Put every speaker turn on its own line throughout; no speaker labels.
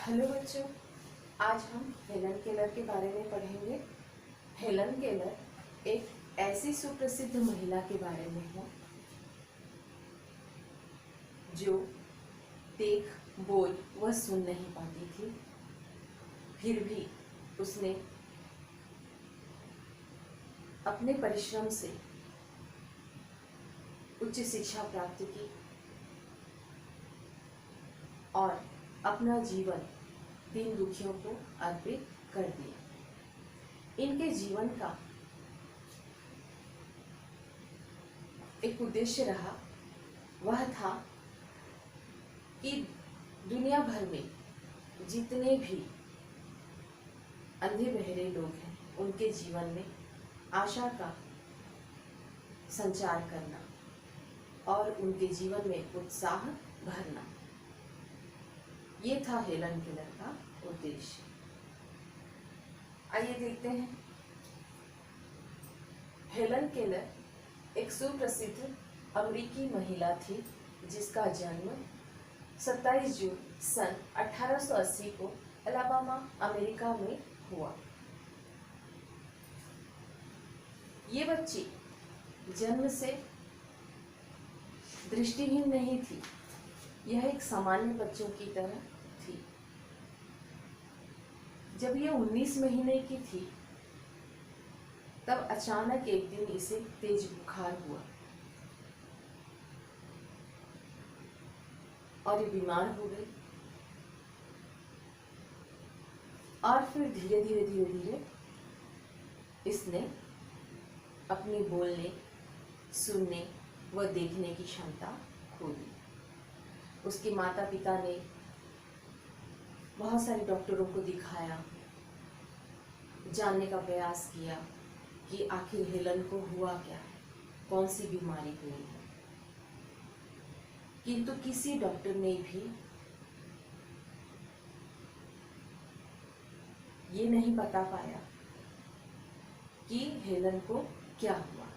Hello बच्चों, आज हम हेलन केलर के बारे में पढ़ेंगे। हेलन केलर एक ऐसी सुप्रसिद्ध महिला के बारे में है जो देख, बोल व सुन नहीं पाती थी। फिर भी उसने अपने परिश्रम से उच्च शिक्षा प्राप्त की और अपना जीवन दीन दुखियों को अर्पित कर दिया। इनके जीवन का एक उद्देश्य रहा, वह था कि दुनिया भर में जितने भी अंधे बहरे लोग हैं उनके जीवन में आशा का संचार करना और उनके जीवन में उत्साह भरना। ये था हेलन केलर का उद्देश्य। आइए देखते हैं। हेलन केलर एक सुप्रसिद्ध अमेरिकी महिला थी जिसका जन्म 27 जून सन 1880 को अलाबामा, अमेरिका में हुआ। ये बच्ची जन्म से दृष्टिहीन नहीं थी, यह एक सामान्य बच्चों की तरह थी। जब यह 19 महीने की थी तब अचानक एक दिन इसे तेज बुखार हुआ और ये बीमार हो गई। और फिर धीरे धीरे इसने अपनी बोलने, सुनने व देखने की क्षमता खो दी। उसके माता पिता ने बहुत सारे डॉक्टरों को दिखाया, जानने का प्रयास किया कि आखिर हेलन को हुआ क्या है, कौन सी बीमारी हुई है, किंतु किसी डॉक्टर ने भी ये नहीं बता पाया कि हेलन को क्या हुआ,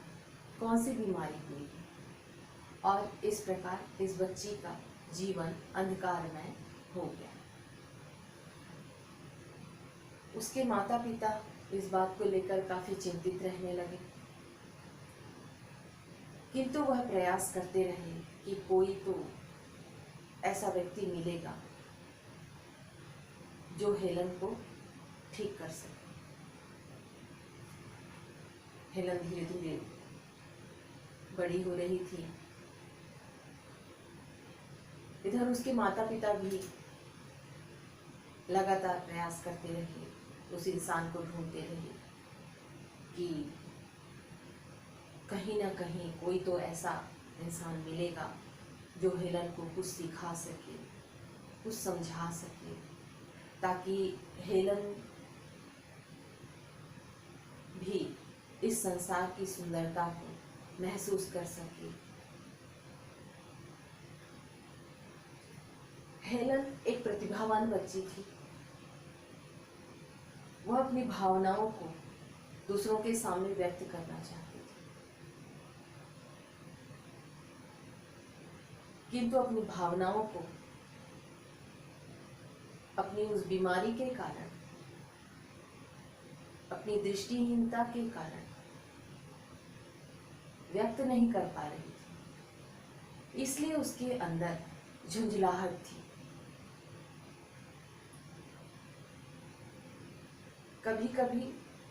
कौन सी बीमारी हुई है। और इस प्रकार इस बच्ची का जीवन अंधकारमय हो गया। उसके माता पिता इस बात को लेकर काफी चिंतित रहने लगे, किंतु वह प्रयास करते रहे कि कोई तो ऐसा व्यक्ति मिलेगा जो हेलन को ठीक कर सके। हेलन धीरे धीरे बड़ी हो रही थी। इधर उसके माता पिता भी लगातार प्रयास करते रहे, उस इंसान को ढूंढते रहे कि कहीं ना कहीं कोई तो ऐसा इंसान मिलेगा जो हेलन को कुछ सिखा सके, कुछ समझा सके, ताकि हेलन भी इस संसार की सुंदरता को महसूस कर सके। हेलन एक प्रतिभावान बच्ची थी। वह अपनी भावनाओं को दूसरों के सामने व्यक्त करना चाहती थी, किंतु अपनी भावनाओं को अपनी उस बीमारी के कारण, अपनी दृष्टिहीनता के कारण व्यक्त नहीं कर पा रही थी। इसलिए उसके अंदर झुंझलाहट थी। कभी कभी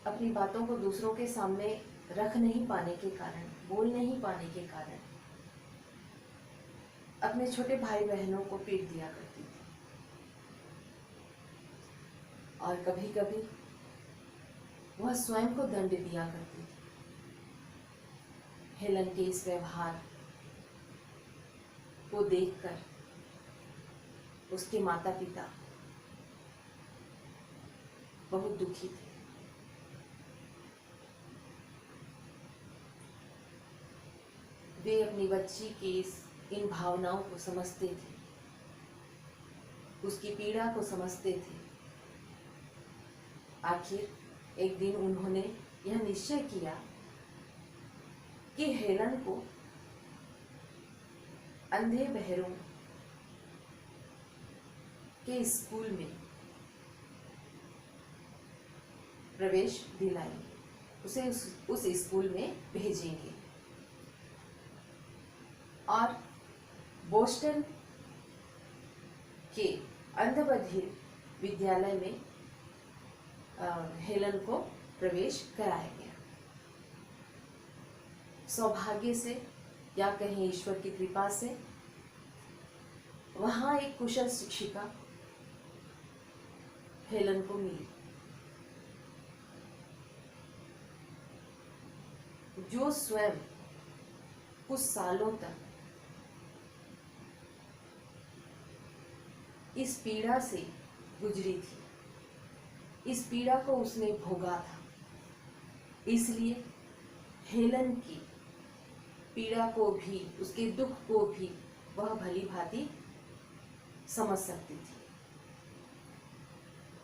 अपनी बातों को दूसरों के सामने रख नहीं पाने के कारण, बोल नहीं पाने के कारण अपने छोटे भाई बहनों को पीट दिया करती थी। और कभी कभी वह स्वयं को दंड दिया करती थी। हेलन के इस व्यवहार को देखकर उसके माता पिता बहुत दुखी थे। वे अपनी बच्ची की इन भावनाओं को समझते थे, उसकी पीड़ा को समझते थे। आखिर एक दिन उन्होंने यह निश्चय किया कि हेलन को अंधे बहरों के स्कूल में प्रवेश दिलाएंगे, उसे उस स्कूल में भेजेंगे। और बोस्टन के अंधबधिर विद्यालय में हेलन को प्रवेश कराया गया। सौभाग्य से या कहें ईश्वर की कृपा से वहां एक कुशल शिक्षिका हेलन को मिली, जो स्वयं कुछ सालों तक इस पीड़ा से गुजरी थी। इस पीड़ा को उसने भोगा था, इसलिए हेलन की पीड़ा को भी, उसके दुख को भी वह भली भांति समझ सकती थी।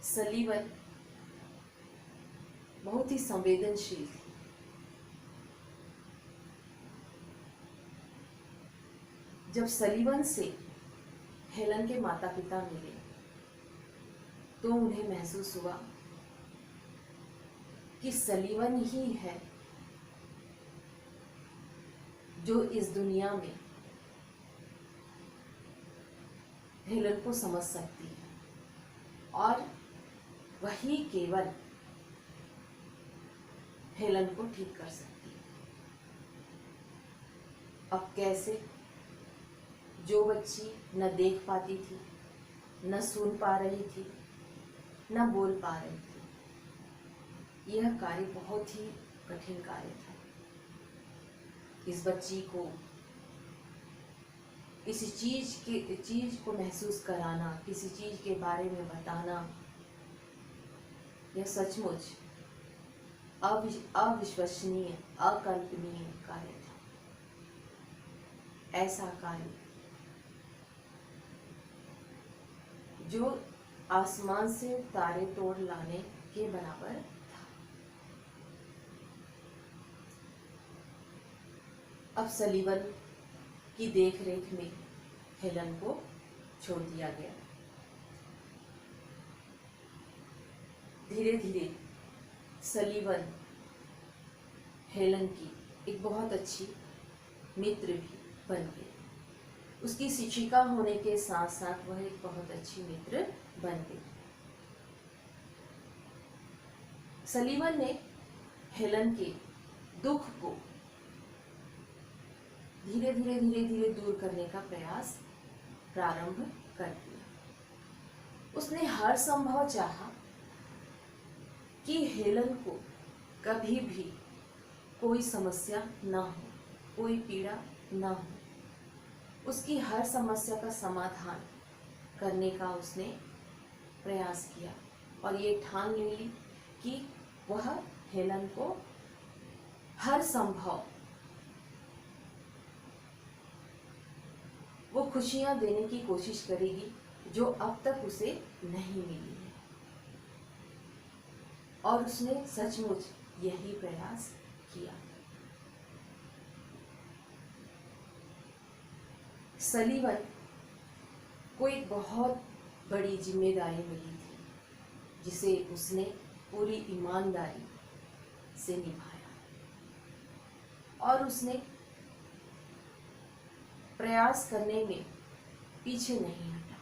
सलीवन बहुत ही संवेदनशील थी। जब सलीवन से हेलन के माता पिता मिले तो उन्हें महसूस हुआ कि सलीवन ही है जो इस दुनिया में हेलन को समझ सकती है और वही केवल हेलन को ठीक कर सकती है। अब कैसे? जो बच्ची न देख पाती थी, न सुन पा रही थी, न बोल पा रही थी, यह कार्य बहुत ही कठिन कार्य था। इस बच्ची को किसी चीज को महसूस कराना, किसी चीज के बारे में बताना, यह सचमुच अविश्वसनीय, अकल्पनीय कार्य था। ऐसा कार्य जो आसमान से तारे तोड़ लाने के बराबर था। अब सलीवन की देखरेख में हेलन को छोड़ दिया गया। धीरे धीरे सलीवन हेलन की एक बहुत अच्छी मित्र भी बन गई। उसकी शिक्षिका होने के साथ साथ वह एक बहुत अच्छी मित्र बन गई। सलीवन ने हेलन के दुख को धीरे धीरे दूर करने का प्रयास प्रारंभ कर दिया। उसने हर संभव चाहा कि हेलन को कभी भी कोई समस्या न हो, कोई पीड़ा न हो। उसकी हर समस्या का समाधान करने का उसने प्रयास किया और ये ठान ली कि वह हेलन को हर संभव वो खुशियां देने की कोशिश करेगी जो अब तक उसे नहीं मिली है। और उसने सचमुच यही प्रयास किया। सलीवन को एक बहुत बड़ी जिम्मेदारी मिली थी जिसे उसने पूरी ईमानदारी से निभाया और उसने प्रयास करने में पीछे नहीं हटा।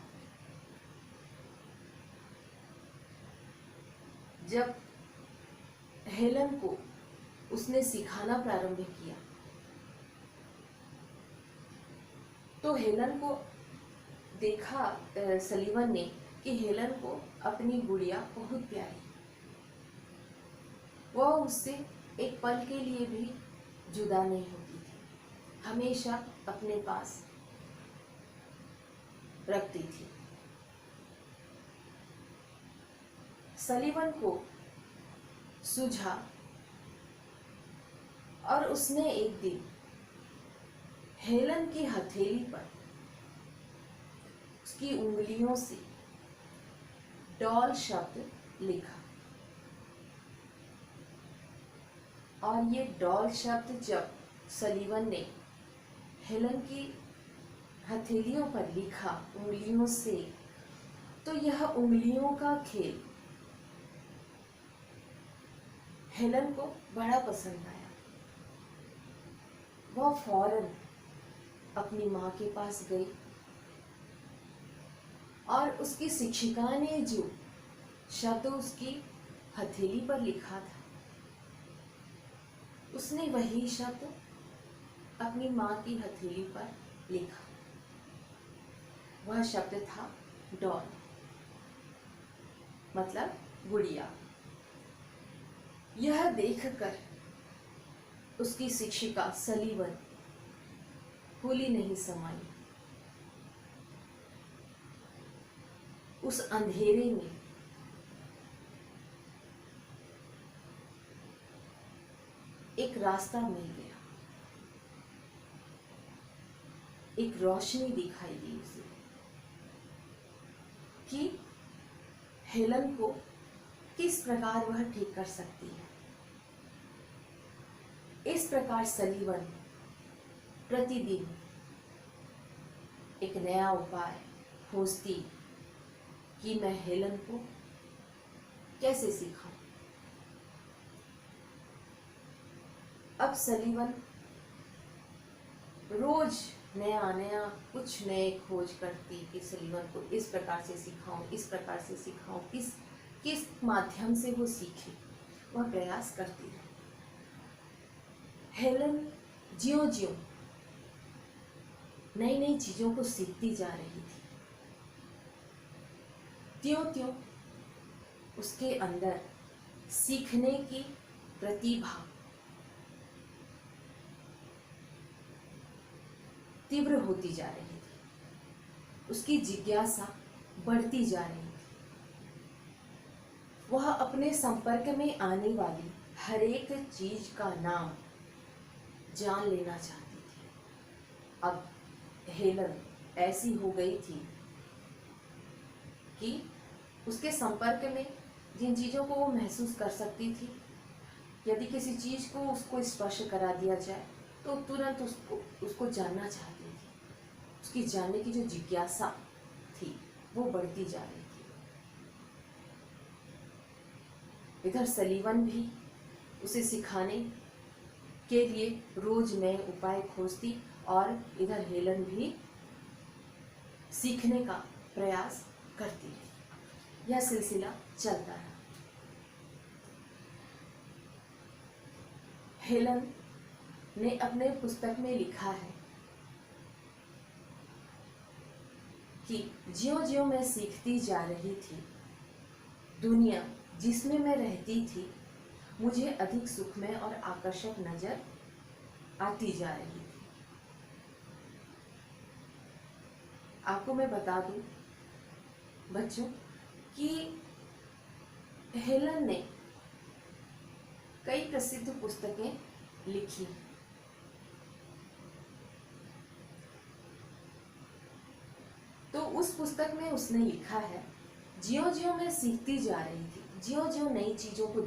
जब हेलन को उसने सिखाना प्रारंभ किया तो हेलन को देखा सलीवन ने कि हेलन को अपनी गुड़िया बहुत प्यारी, वह उससे एक पल के लिए भी जुदा नहीं होती थी, हमेशा अपने पास रखती थी। सलीवन को सूझा और उसने एक दिन हेलन की हथेली पर उसकी उंगलियों से डॉल शब्द लिखा और ये डॉल शब्द जब सलीवन ने हेलन की हथेलियों पर लिखा उंगलियों से, तो यह उंगलियों का खेल हेलन को बड़ा पसंद आया। वह फौरन अपनी माँ के पास गई और उसकी शिक्षिका ने जो शब्द उसकी हथेली पर लिखा था, उसने वही शब्द अपनी माँ की हथेली पर लिखा। वह शब्द था डॉल, मतलब गुड़िया। यह देखकर उसकी शिक्षिका सलीवन फूली नहीं समाई। उस अंधेरे में एक रास्ता मिल गया, एक रोशनी दिखाई दी उसे कि हेलन को किस प्रकार वह ठीक कर सकती है। इस प्रकार सलीवन प्रतिदिन एक नया उपाय खोजती कि मैं हेलन को कैसे सिखाऊं। अब सलीवन रोज नया नया कुछ नए खोज करती कि सलीवन को इस प्रकार से सिखाऊं, इस प्रकार से सिखाऊं, किस माध्यम से वो सीखे। वह प्रयास करती है। हेलन ज्यों-ज्यों नई नई चीजों को सीखती जा रही थी, त्यों-त्यों उसके अंदर सीखने की प्रतिभा तीव्र होती जा रही थी। उसकी जिज्ञासा बढ़ती जा रही थी। वह अपने संपर्क में आने वाली हर एक चीज का नाम जान लेना चाहती थी। अब हेलन ऐसी हो गई थी कि उसके संपर्क में जिन चीजों को वो महसूस कर सकती थी, यदि किसी चीज को उसको स्पर्श करा दिया जाए तो तुरंत उसको जानना चाहती थी। उसकी जानने की जो जिज्ञासा थी वो बढ़ती जा रही थी। इधर सलीवन भी उसे सिखाने के लिए रोज नए उपाय खोजती और इधर हेलन भी सीखने का प्रयास करती रही। यह सिलसिला चलता रहा। हेलन ने अपने पुस्तक में लिखा है कि ज्यों-ज्यों मैं सीखती जा रही थी, दुनिया जिसमें मैं रहती थी मुझे अधिक सुखमय और आकर्षक नजर आती जा रही थी। आपको मैं बता दूं बच्चों कि हेलन ने कई प्रसिद्ध पुस्तकें लिखी। तो उस पुस्तक में उसने लिखा है, ज्यों-ज्यों मैं सीखती जा रही थी, ज्यों-ज्यों नई चीजों को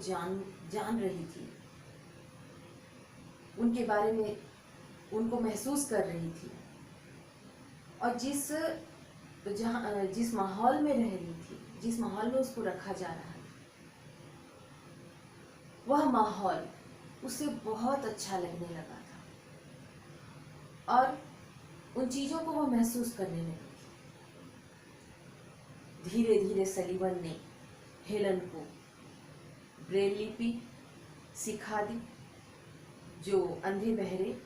जान रही थी, उनके बारे में उनको महसूस कर रही थी, और जिस माहौल में रह रही थी, जिस माहौल में उसको रखा जा रहा था, वह माहौल उसे बहुत अच्छा लगने लगा था और उन चीजों को वह महसूस करने लगी। धीरे धीरे सलीवन ने हेलन को ब्रेल लिपि सिखा दी, जो अंधे बहरे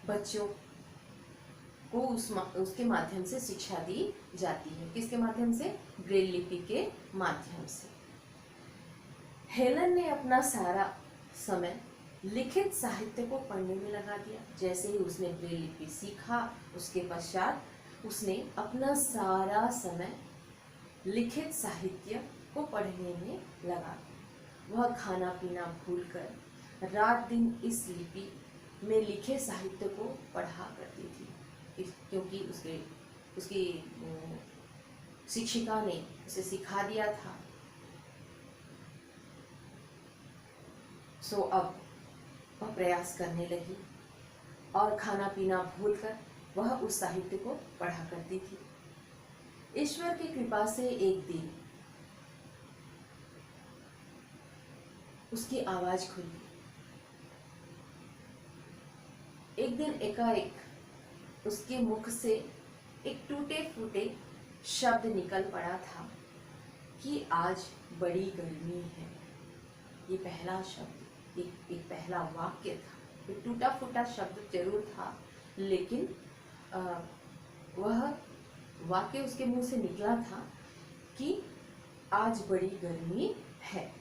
बच्चों को उसके माध्यम से शिक्षा दी जाती है। किसके माध्यम से? ब्रेल लिपि के माध्यम से। हेलन ने अपना सारा समय लिखित साहित्य को पढ़ने में लगा दिया। जैसे ही उसने ब्रेल लिपि सीखा, उसके पश्चात उसने अपना सारा समय लिखित साहित्य को पढ़ने में लगा दिया। वह खाना पीना भूलकर रात दिन इस लिपि में लिखे साहित्य को पढ़ा करती थी, क्योंकि उसकी शिक्षिका ने उसे सिखा दिया था। सो अब वह प्रयास करने लगी और खाना पीना भूलकर वह उस साहित्य को पढ़ा करती थी। ईश्वर की कृपा से एक दिन उसकी आवाज खुली। एक दिन एकाएक उसके मुख से एक टूटे फूटे शब्द निकल पड़ा था कि आज बड़ी गर्मी है। ये पहला शब्द, एक पहला वाक्य था। एक टूटा फूटा शब्द जरूर था, लेकिन वह वाक्य उसके मुंह से निकला था कि आज बड़ी गर्मी है।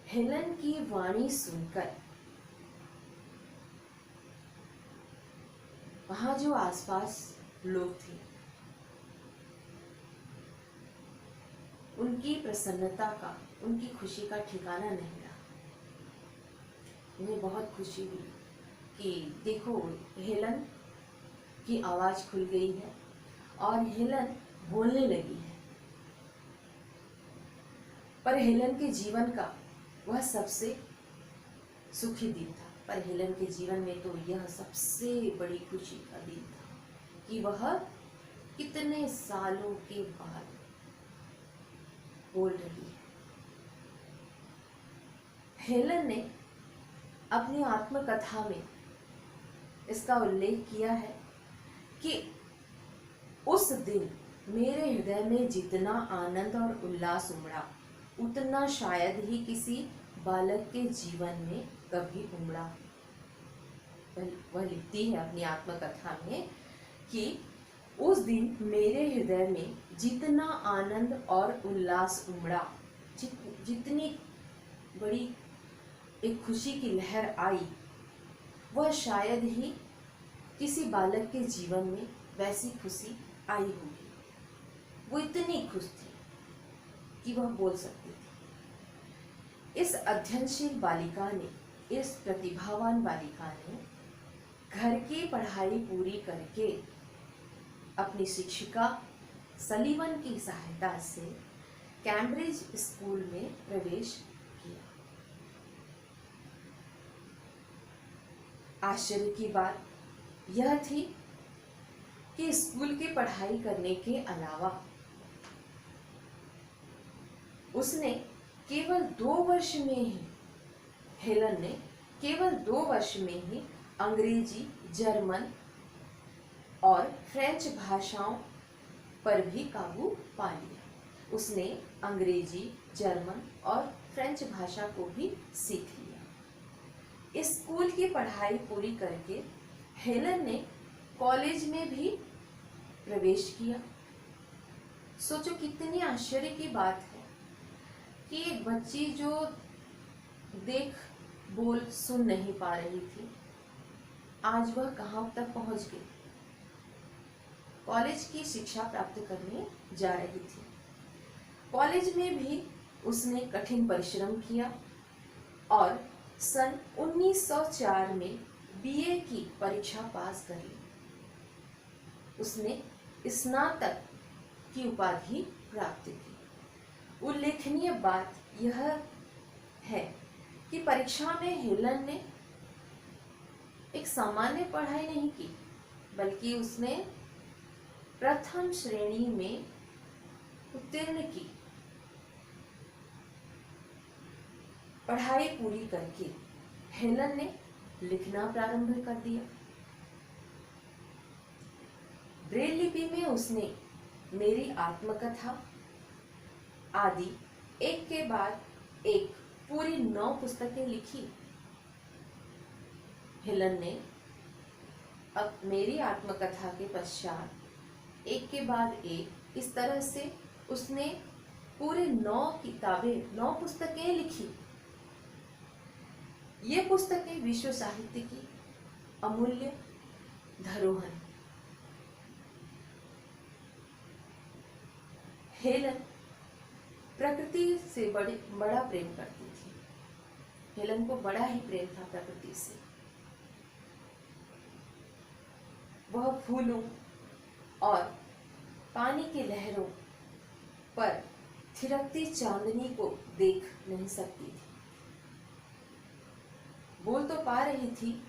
हेलन की वाणी सुनकर वहां जो आसपास लोग थे, उनकी प्रसन्नता का, उनकी खुशी का ठिकाना नहीं रहा। उन्हें बहुत खुशी हुई कि देखो, हेलन की आवाज खुल गई है और हेलन बोलने लगी है। पर हेलन के जीवन का वह सबसे सुखी दिन था। पर हेलन के जीवन में तो यह सबसे बड़ी खुशी का दिन था कि वह कितने सालों के बाद बोल रही है। हेलन ने अपनी आत्मकथा में इसका उल्लेख किया है कि उस दिन मेरे हृदय में जितना आनंद और उल्लास उमड़ा, उतना शायद ही किसी बालक के जीवन में कभी उमड़ा। वह लिखती है अपनी आत्मकथा में कि उस दिन मेरे हृदय में जितना आनंद और उल्लास उमड़ा, जितनी बड़ी एक खुशी की लहर आई, वह शायद ही किसी बालक के जीवन में वैसी खुशी आई होगी। वो इतनी खुश थी कि वह बोल सकती थी। इस अध्ययनशील बालिका ने, इस प्रतिभावान बालिका ने घर की पढ़ाई पूरी करके अपनी शिक्षिका सलीवन की सहायता से कैम्ब्रिज स्कूल में प्रवेश किया। आश्चर्य की बात यह थी कि स्कूल की पढ़ाई करने के अलावा उसने केवल 2 वर्ष में ही, हेलन ने केवल 2 वर्ष में ही अंग्रेजी, जर्मन और फ्रेंच भाषाओं पर भी काबू पा लिया। उसने अंग्रेजी, जर्मन और फ्रेंच भाषा को भी सीख लिया। स्कूल की पढ़ाई पूरी करके हेलन ने कॉलेज में भी प्रवेश किया। सोचो कितनी आश्चर्य की बात है कि एक बच्ची जो देख, बोल, सुन नहीं पा रही थी, आज वह कहां तक पहुंच गई। कॉलेज की शिक्षा प्राप्त करने जा रही थी। कॉलेज में भी उसने कठिन परिश्रम किया और सन 1904 में बीए की परीक्षा पास कर ली। उसने स्नातक की उपाधि प्राप्त की। उल्लेखनीय बात यह है कि परीक्षा में हेलन ने एक सामान्य पढ़ाई नहीं की, बल्कि उसने प्रथम श्रेणी में उत्तीर्ण की। पढ़ाई पूरी करके हेलन ने लिखना प्रारंभ कर दिया। ब्रेल लिपि में उसने मेरी आत्मकथा आदि एक के बाद एक पूरी 9 पुस्तकें लिखी। हेलन ने अब मेरी आत्मकथा के पश्चात एक के बाद एक इस तरह से उसने पूरे 9 किताबें, 9 पुस्तकें लिखी। ये पुस्तकें विश्व साहित्य की अमूल्य धरोहर। हेलन प्रकृति से बड़ा प्रेम करती थी। हेलन को बड़ा ही प्रेम था प्रकृति से। वह फूलों और पानी की लहरों पर थिरकती चांदनी को देख नहीं सकती थी। बोल तो पा रही थी,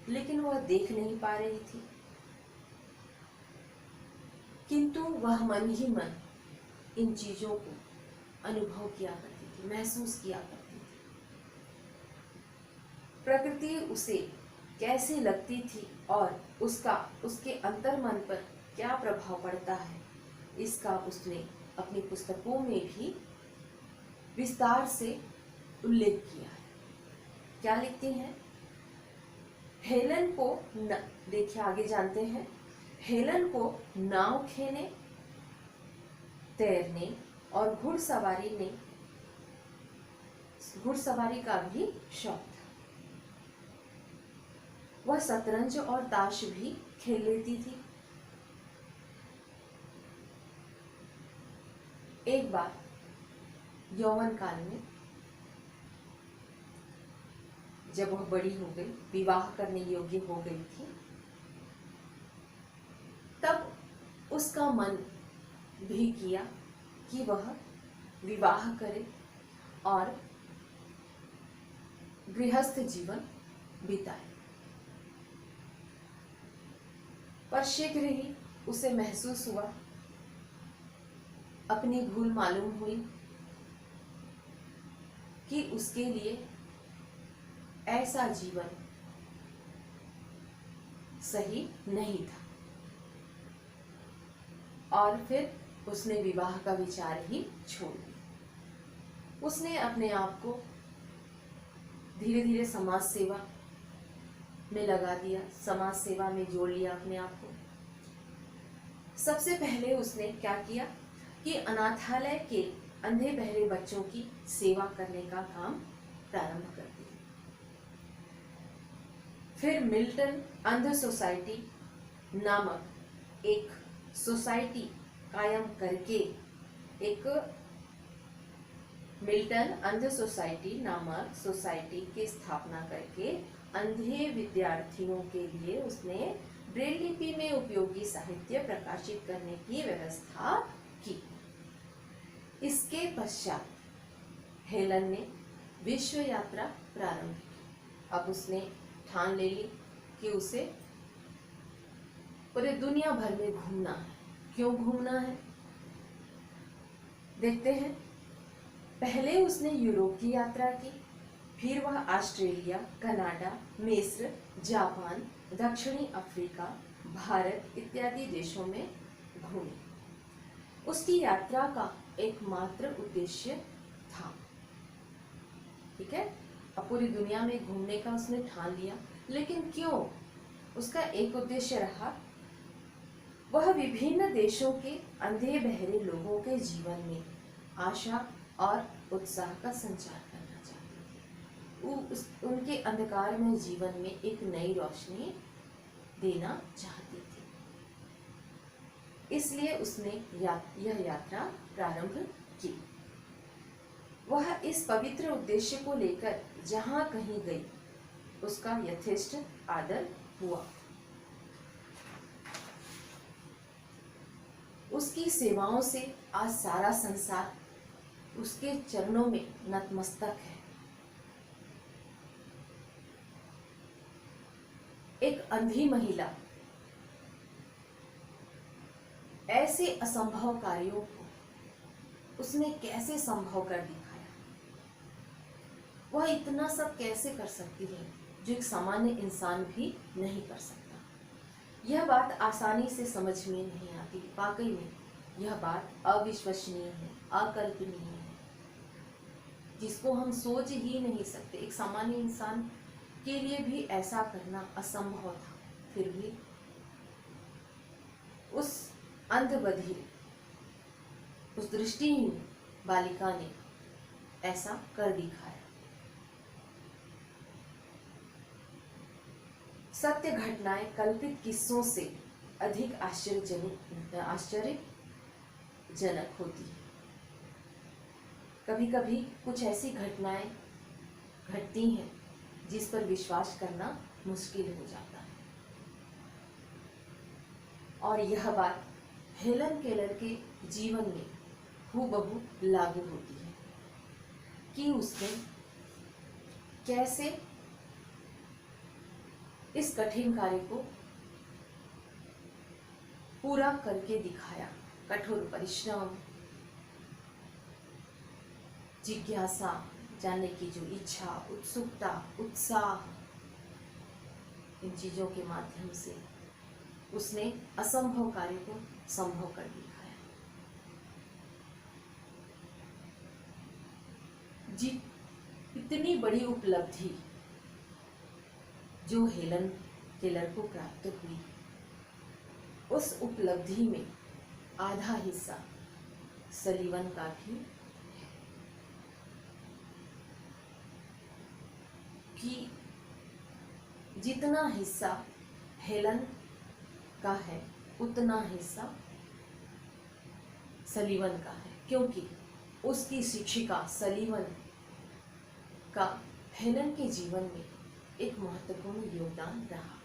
लेकिन वह देख नहीं पा रही थी। किंतु वह मन ही मन इन चीजों को अनुभव किया करती थी, महसूस किया करती प्रकृति उसे कैसी लगती थी और उसके अंतर्मन पर क्या प्रभाव पड़ता है, इसका उसने अपनी पुस्तकों में भी विस्तार से उल्लेख किया है। क्या लिखती हैं? हेलन को देखिए आगे जानते हैं। हेलन को नाव खेने, तैरने और घुड़सवारी का भी शौक था। वह शतरंज और ताश भी खेल लेती थी। एक बार यौवन काल में जब वह बड़ी हो गई, विवाह करने योग्य हो गई थी, तब उसका मन भी किया कि वह विवाह करे और गृहस्थ जीवन बिताए। पर शीघ्र ही उसे महसूस हुआ, अपनी भूल मालूम हुई कि उसके लिए ऐसा जीवन सही नहीं था, और फिर उसने विवाह का विचार ही छोड़ दिया। उसने अपने आप को धीरे धीरे समाज सेवा में लगा दिया, समाज सेवा में जोड़ लिया अपने आप को। सबसे पहले उसने क्या किया कि अनाथालय के अंधे बहरे बच्चों की सेवा करने का काम प्रारंभ कर दिया। फिर मिल्टन अंध सोसाइटी नामक एक सोसाइटी कायम करके मिल्टन अंध सोसाइटी नामक सोसाइटी की स्थापना करके अंधे विद्यार्थियों के लिए उसने ब्रेल लिपि में उपयोगी साहित्य प्रकाशित करने की व्यवस्था की। इसके पश्चात हेलन ने विश्व यात्रा प्रारंभ की। अब उसने ठान ले ली कि उसे पूरे दुनिया भर में घूमना है। क्यों घूमना है, देखते हैं। पहले उसने यूरोप की यात्रा की, फिर वह ऑस्ट्रेलिया, कनाडा, मिस्र, जापान, दक्षिणी अफ्रीका, भारत इत्यादि देशों में घूमी। उसकी यात्रा का एकमात्र उद्देश्य था, ठीक है, अब पूरी दुनिया में घूमने का उसने ठान लिया। लेकिन क्यों? उसका एक उद्देश्य रहा, वह विभिन्न देशों के अंधे बहरे लोगों के जीवन में आशा और उत्साह का संचार करना चाहती थी। उनके अंधकारमय जीवन में एक नई रोशनी देना चाहती थी। इसलिए उसने यह यात्रा प्रारंभ की। वह इस पवित्र उद्देश्य को लेकर जहां कहीं गई, उसका यथेष्ट आदर हुआ। उसकी सेवाओं से आज सारा संसार उसके चरणों में नतमस्तक है। एक अंधी महिला ऐसे असंभव कार्यों को उसने कैसे संभव कर दिखाया? वह इतना सब कैसे कर सकती है जो एक सामान्य इंसान भी नहीं कर सकता? यह बात आसानी से समझ में नहीं आती। वाकई में यह बात अविश्वसनीय है, अकल्पनीय है, जिसको हम सोच ही नहीं सकते। एक सामान्य इंसान के लिए भी ऐसा करना असंभव था, फिर भी उस अंधबधिर, उस दृष्टिहीन बालिका ने ऐसा कर दिखाया। सत्य घटनाएं कल्पित किस्सों से अधिक आश्चर्यजनक होती है। कभी कभी कुछ ऐसी घटनाएं घटती हैं जिस पर विश्वास करना मुश्किल हो जाता है। और यह बात हेलन केलर के जीवन में हूबहू लागू होती है कि उसने कैसे इस कठिन कार्य को पूरा करके दिखाया। कठोर परिश्रम, जिज्ञासा, जानने की जो इच्छा, उत्सुकता, उत्साह, इन चीजों के माध्यम से उसने असंभव कार्य को संभव कर दिखाया। जी, इतनी बड़ी उपलब्धि जो हेलन केलर को प्राप्त हुई, उस उपलब्धि में आधा हिस्सा सलीवन का भी है। कि जितना हिस्सा हेलन का है उतना हिस्सा सलीवन का है, क्योंकि उसकी शिक्षिका सलीवन का हेलन के जीवन में एक महत्वपूर्ण योगदान रहा,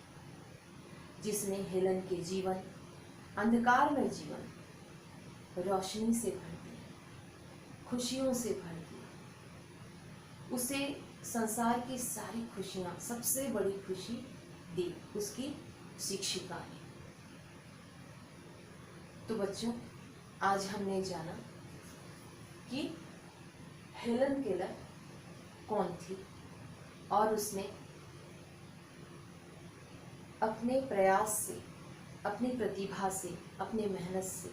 जिसने हेलन के जीवन, अंधकारमय जीवन रोशनी से भर दिया, खुशियों से भर दिया। उसे संसार की सारी खुशियां, सबसे बड़ी खुशी दी उसकी शिक्षिका ने। तो बच्चों, आज हमने जाना कि हेलन केलर कौन थी और उसने अपने प्रयास से, अपनी प्रतिभा से, अपने मेहनत से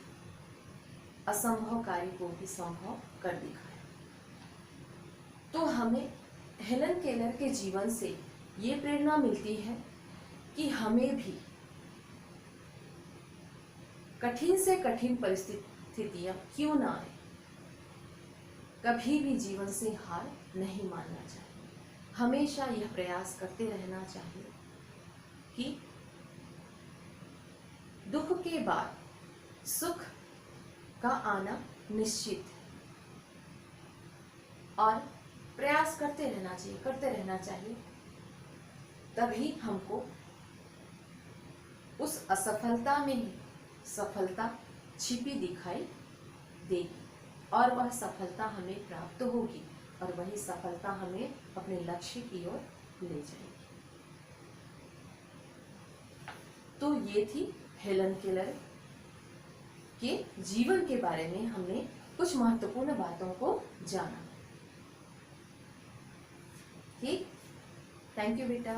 असंभव कार्य को भी संभव कर दिखाया। तो हमें हेलन केलर के जीवन से ये प्रेरणा मिलती है कि हमें भी कठिन से कठिन परिस्थितियां क्यों ना आए, कभी भी जीवन से हार नहीं मानना चाहिए। हमेशा यह प्रयास करते रहना चाहिए कि दुख के बाद सुख का आना निश्चित है, और प्रयास करते रहना चाहिए, तभी हमको उस असफलता में ही सफलता छिपी दिखाई देगी, और वह सफलता हमें प्राप्त होगी, और वही सफलता हमें अपने लक्ष्य की ओर ले जाएगी। तो ये थी हेलन केलर के जीवन के बारे में हमने कुछ महत्वपूर्ण बातों को जाना। ठीक, थैंक यू बेटा।